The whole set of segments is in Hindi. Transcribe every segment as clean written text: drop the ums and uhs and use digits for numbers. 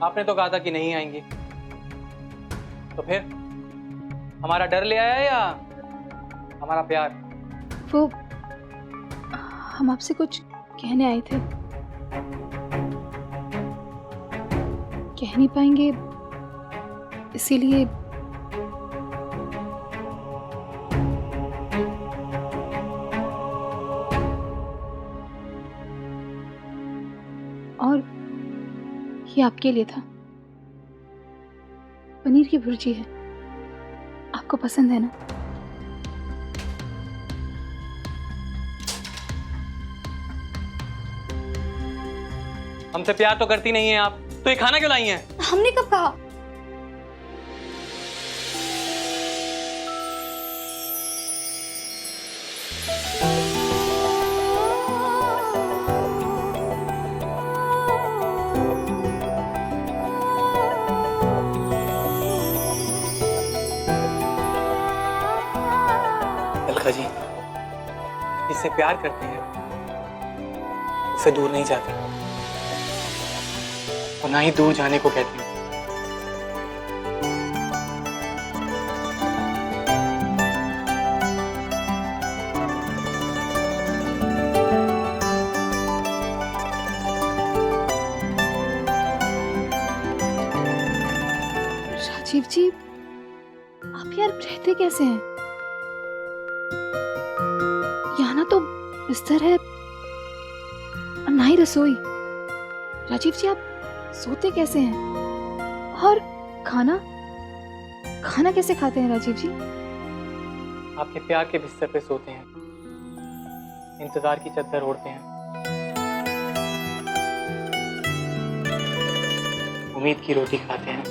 आपने तो कहा था कि नहीं आएंगी, तो फिर हमारा डर ले आया या हमारा प्यार? वो हम आपसे कुछ कहने आए थे, कह नहीं पाएंगे इसीलिए। और ये आपके लिए था, पनीर की भुर्जी है, आपको पसंद है ना? हमसे प्यार तो करती नहीं है आप, तो ये खाना क्यों लाई हैं? हमने कब कहा? अलका जी, जिससे प्यार करते हैं उससे दूर नहीं जाते और ना ही दूर जाने को कहते हैं। राजीव जी, आप यार रहते कैसे हैं? यहाँ ना तो बिस्तर है और ना ही रसोई। राजीव जी, आप सोते कैसे हैं? और खाना खाना कैसे खाते हैं राजीव जी? आपके प्यार के बिस्तर पे सोते हैं, इंतजार की चादर ओढ़ते हैं, उम्मीद की रोटी खाते हैं,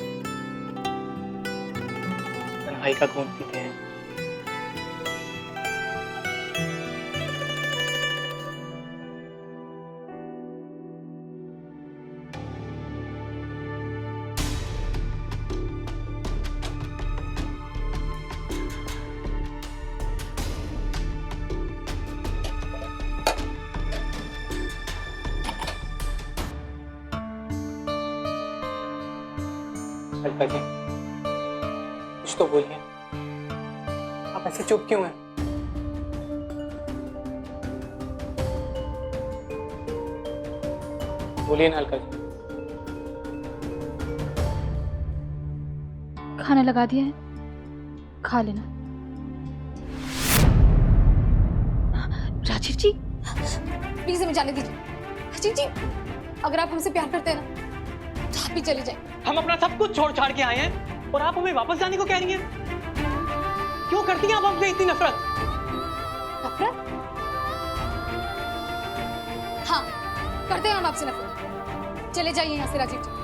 तन्हाई का घूंट पीते हैं। अलका जी, कुछ तो बोलिए, आप ऐसे चुप क्यों हैं? बोलिए ना अलका जी। खाना लगा दिया है, खा लेना। राजीव जी, प्लीज हमें जाने दीजिए। राजीव जी, अगर आप हमसे प्यार करते हैं ना तो आप भी चले जाए। हम अपना सब कुछ छोड़ छाड़ के आए हैं और आप हमें वापस जाने को कह रही हैं? क्यों करती हैं आप हमसे इतनी नफरत? नफरत? हाँ, करते हैं हम आपसे नफरत। चले जाइए यहाँ से राजीव जी।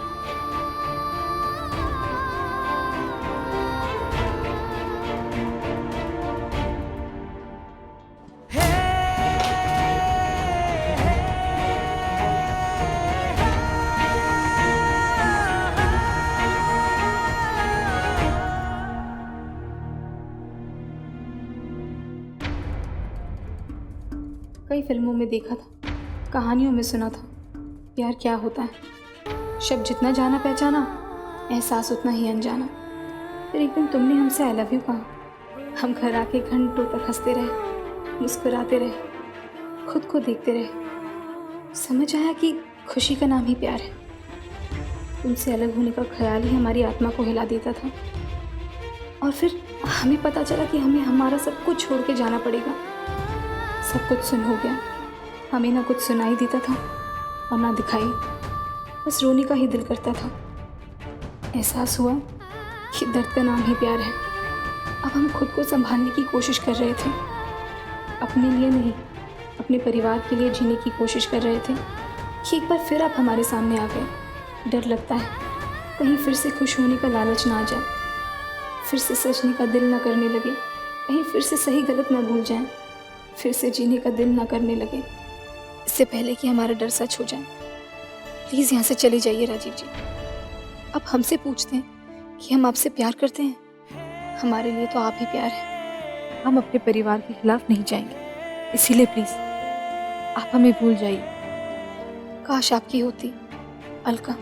कई फिल्मों में देखा था, कहानियों में सुना था, प्यार क्या होता है। शब्द जितना जाना पहचाना, एहसास उतना ही अनजाना। फिर एक दिन तुमने हमसे आई लव यू कहा। हम घर आके घंटों तक हंसते रहे, मुस्कुराते रहे, खुद को देखते रहे। समझ आया कि खुशी का नाम ही प्यार है। तुमसे अलग होने का ख्याल ही हमारी आत्मा को हिला देता था। और फिर हमें पता चला कि हमें हमारा सब कुछ छोड़ के जाना पड़ेगा। सब कुछ सुन हो गया, हमें ना कुछ सुनाई देता था और ना दिखाई, बस रोने का ही दिल करता था। एहसास हुआ कि दर्द का नाम ही प्यार है। अब हम खुद को संभालने की कोशिश कर रहे थे, अपने लिए नहीं, अपने परिवार के लिए जीने की कोशिश कर रहे थे कि एक बार फिर आप हमारे सामने आ गए। डर लगता है कहीं फिर से खुश होने का लालच ना आ जाए, फिर से सजने का दिल ना करने लगे, कहीं फिर से सही गलत ना भूल जाएं, फिर से जीने का दिल ना करने लगे, इससे पहले कि हमारा डर सच हो जाए। प्लीज़ यहाँ से चले जाइए राजीव जी। अब हमसे पूछते हैं कि हम आपसे प्यार करते हैं। हमारे लिए तो आप ही प्यार है। हम अपने परिवार के खिलाफ नहीं जाएंगे, इसीलिए प्लीज़ आप हमें भूल जाइए। काश आपकी होती अलका।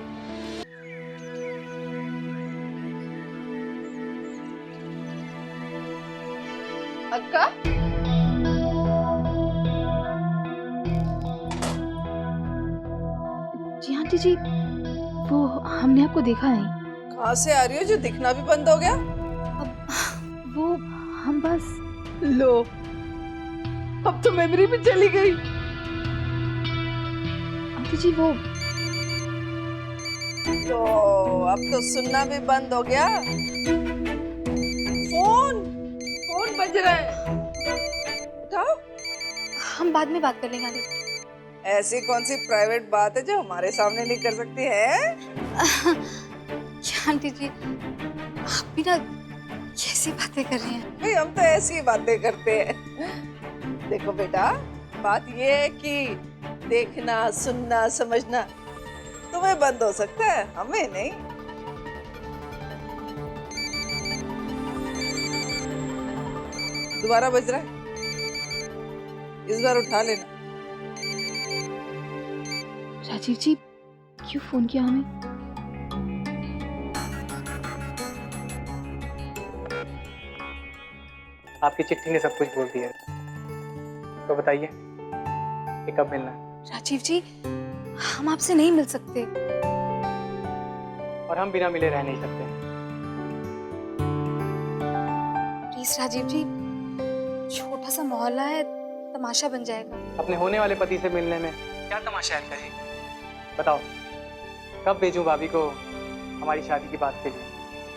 अक्का, जी आंटी जी, वो हमने आपको देखा नहीं। कहाँ से आ रही हो जो दिखना भी बंद हो गया? अब वो हम बस लो, अब तो मेमोरी भी चली गई। आंटी जी वो तो अब तो सुनना भी बंद हो गया। फोन फोन बज रहा है, उठाओ। हम बाद में बात कर लेंगे आंटी। ऐसी कौन सी प्राइवेट बात है जो हमारे सामने नहीं कर सकती है? क्या आंटी जी, आप भी ना कैसी बातें कर रही हैं? भाई हम तो ऐसी ही बातें करते हैं। देखो बेटा, बात ये है कि देखना, सुनना, समझना तुम्हें बंद हो सकता है, हमें नहीं। दोबारा बज रहा है, इस बार उठा लेना। राजीव जी क्यों फोन किया हमें? आपकी चिट्ठी ने सब कुछ बोल दिया है। तो बताइए कि कब मिलना है? राजीव जी, हम आपसे नहीं मिल सकते। और हम बिना मिले रह नहीं सकते। प्लीज राजीव जी, छोटा सा मोहल्ला है, तमाशा बन जाएगा। अपने होने वाले पति से मिलने में क्या तमाशा है जी? बताओ, कब भेजूं भाभी को हमारी शादी की बात के लिए?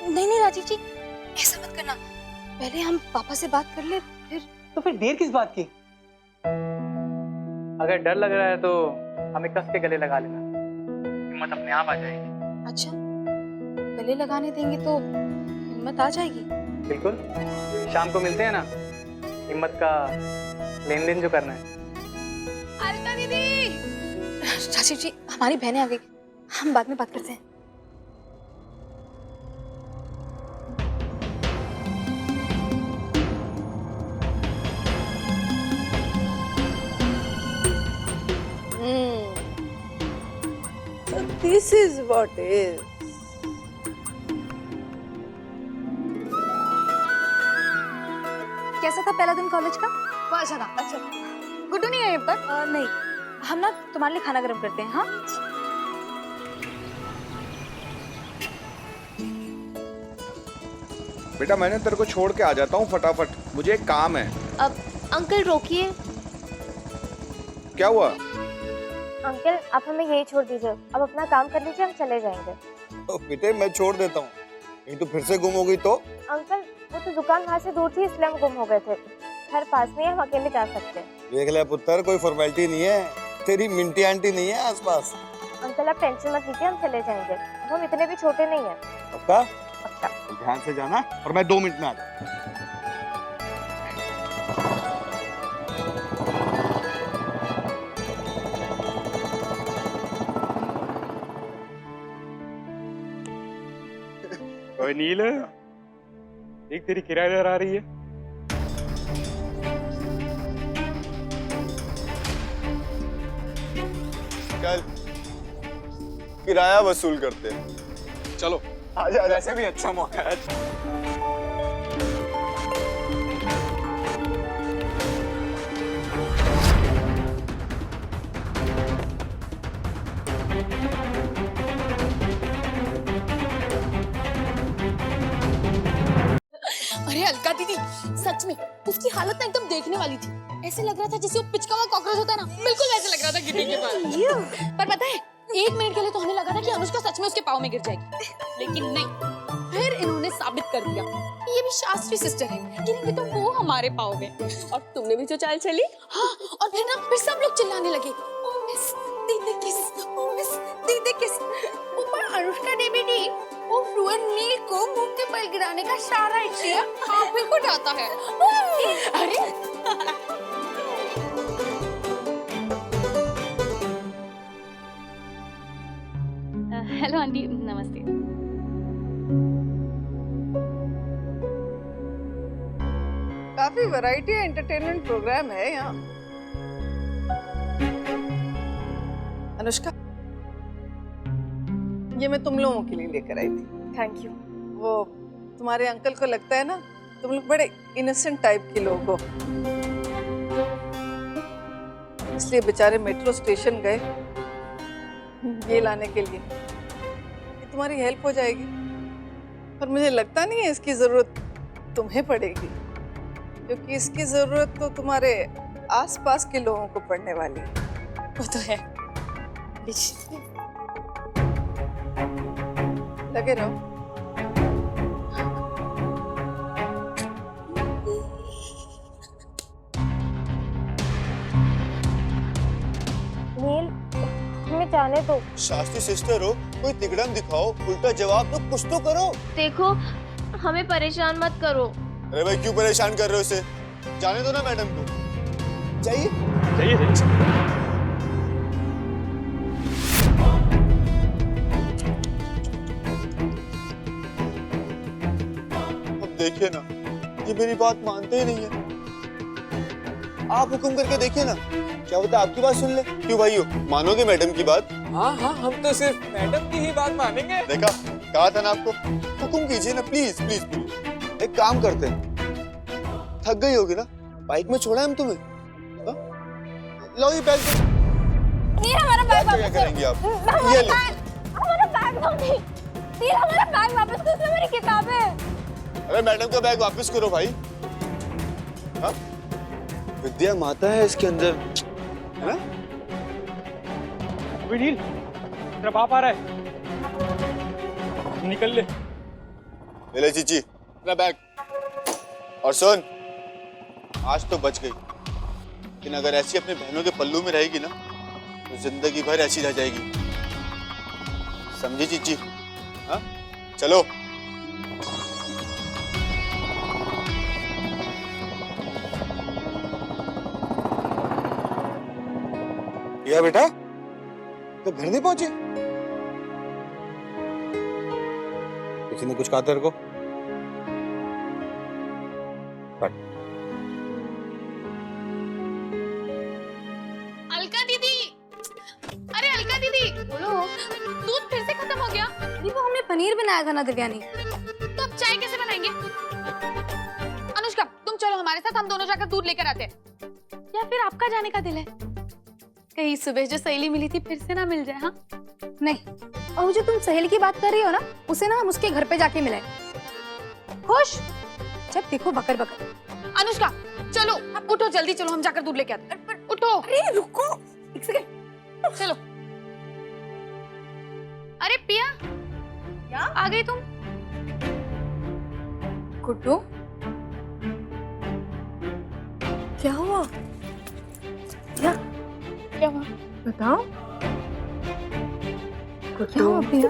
नहीं नहीं राजीव जी, ऐसा मत करना। पहले हम पापा से बात कर ले, फिर देर किस बात की? अगर डर लग रहा है तो हमें कस के गले लगा लेना, हिम्मत अपने आप आ जाएगी। अच्छा, गले लगाने देंगे तो हिम्मत आ जाएगी? बिल्कुल, शाम को मिलते हैं ना, हिम्मत का लेन देन जो करना है। अलका दीदी! राजीव जी, हमारी बहनें आ गई, हम बाद में बात करते हैं। So this is what is. कैसा था पहला दिन कॉलेज का? वो अच्छा था। अच्छा, गुड्डू नहीं है अब तक? नहीं, हम ना तुम्हारे लिए खाना गर्म करते हैं। हाँ, बेटा मैंने तेरे को छोड़ के आ जाता हूँ फटाफट, मुझे एक काम है। अब अंकल रोकिए। क्या हुआ? अंकल आप हमें यही छोड़ दीजिए, अब अपना काम कर लीजिए, हम चले जाएंगे। तो बेटे मैं छोड़ देता हूँ, नहीं तो फिर से गुम हो गई तो? अंकल वो तो दुकान वहाँ से दूर थी इसलिए हम गुम हो गए थे, घर पास में हम अकेले जा सकते हैं। देख ले पुत्र, कोई फॉर्मेलिटी नहीं है, तेरी मिंटी आंटी नहीं है आसपास। अंकल आप टेंशन मत लीजिए, हम चले जाएंगे, अब हम इतने भी छोटे नहीं हैं। पक्का? पक्का। तो ध्यान से जाना और मैं 2 मिनट में आ जाऊँ। ओए नील, एक तेरी किराएदार आ रही है। चल किराया वसूल करते हैं। चलो आजा, वैसे भी अच्छा मौका है। अरे अलका दीदी, सच में उसकी हालत ना एकदम देखने वाली थी। ऐसे लग रहा था जैसे वो पिचका हुआ कॉकरोच होता है ना, बिल्कुल वैसे लग रहा था गिरने के बाद। पर पता है, 1 मिनट के लिए तो हमें लगा था कि अनुष्का सच में उसके पाँव में गिर जाएगी, लेकिन नहीं। फिर इन्होंने साबित कर दिया कि ये भी शास्त्री सिस्टर है, गिरेंगे तो वो हमारे पाँव में। और तुमने भी जो चाल चली। हाँ, और फिर सब लोग चिल्लाने लगे, ओ मिस दीदी किस, ओ मिस दीदी किस। ऊपर अनुष्का ने भी नहीं, वो फ्लुएंट नील को मुंह के बल गिराने का इशारा किया। हाँ, बिल्कुल आता है। अरे हेलो आंटी, नमस्ते। काफी वैरायटी एंटरटेनमेंट प्रोग्राम है यहाँ। अनुष्का, ये मैं तुम लोगों के लिए लेकर आई थी। Thank you. वो तुम्हारे अंकल को लगता है ना तुम लोग बड़े इनोसेंट टाइप के लोग हो, इसलिए बेचारे मेट्रो स्टेशन गए ये लाने के लिए। ये तुम्हारी हेल्प हो जाएगी, पर मुझे लगता नहीं है इसकी जरूरत तुम्हें पड़ेगी, क्योंकि इसकी जरूरत तो तुम्हारे आसपास के लोगों को पड़ने वाली है। वो तो है। लगे रहो। नील, हमें जाने दो। शास्त्री सिस्टर हो, कोई तिकड़म दिखाओ, उल्टा जवाब तो कुछ तो करो। देखो, हमें परेशान मत करो। अरे भाई क्यों परेशान कर रहे हो इसे? जाने दो ना मैडम को। चाहिए चाहिए अब देखिए ना, ये मेरी बात मानते ही नहीं है। आप हुक्म करके देखिए ना, क्या होता है आपकी बात सुन ले। क्यों भाइयों, मानोगे मैडम की बात? हाँ हाँ, हम तो सिर्फ मैडम की ही बात मानेंगे। देखा, कहा था ना आपको, हुक्म कीजिए ना प्लीज प्लीज प्लीज। एक काम करते हैं, थक गई होगी ना, बाइक में छोड़ा हम तुम्हें। हाँ? लो ये बैग दो। नील, हमारा बैग क्या वापस करेंगी आप? करो। ये लो। हमारा बैग दो नील। नील, हमारा बैग वापस करो, इसमें मेरी किताबें। अरे मैडम का बैग वापस करो भाई। हाँ? विद्या माता है इसके अंदर, है ना? अभी नील, तेरा बाप आ रहा है, निकल ले। ले ले चीची, अपना बैग। और सुन, आज तो बच गई, लेकिन अगर ऐसी अपने बहनों के पल्लू में रहेगी ना, तो जिंदगी भर ऐसी रह जाएगी। समझी चीची? हाँ? चलो। या बेटा, तो घर नहीं पहुंचे? किसी ने कुछ कहा तेरे को? अलका दीदी, अरे अलका दीदी, बोलो, दूध फिर से खत्म हो गया। वो हमने पनीर बनाया था ना दिव्यानी। तो अब चाय कैसे बनाएंगे? अनुष्का, तुम चलो हमारे साथ, हम दोनों जाकर दूध लेकर आते हैं। या फिर आपका जाने का दिल है? कहीं सुबह जो सहेली मिली थी फिर से ना मिल जाए। हाँ नहीं, और जो तुम सहेली की बात कर रही हो ना, उसे ना हम उसके घर पे जाके मिले। खुश, जब देखो बकर बकर। अनुष्का चलो, उठो जल्दी, चलो हम जाकर दूध लेके आते हैं। उठो। अरे रुको एक सेकंड। चलो। अरे पिया, क्या आ गई तुम? गुड्डू, क्या हुआ? क्या हुआ? बताओ। क्या हुआ पिया?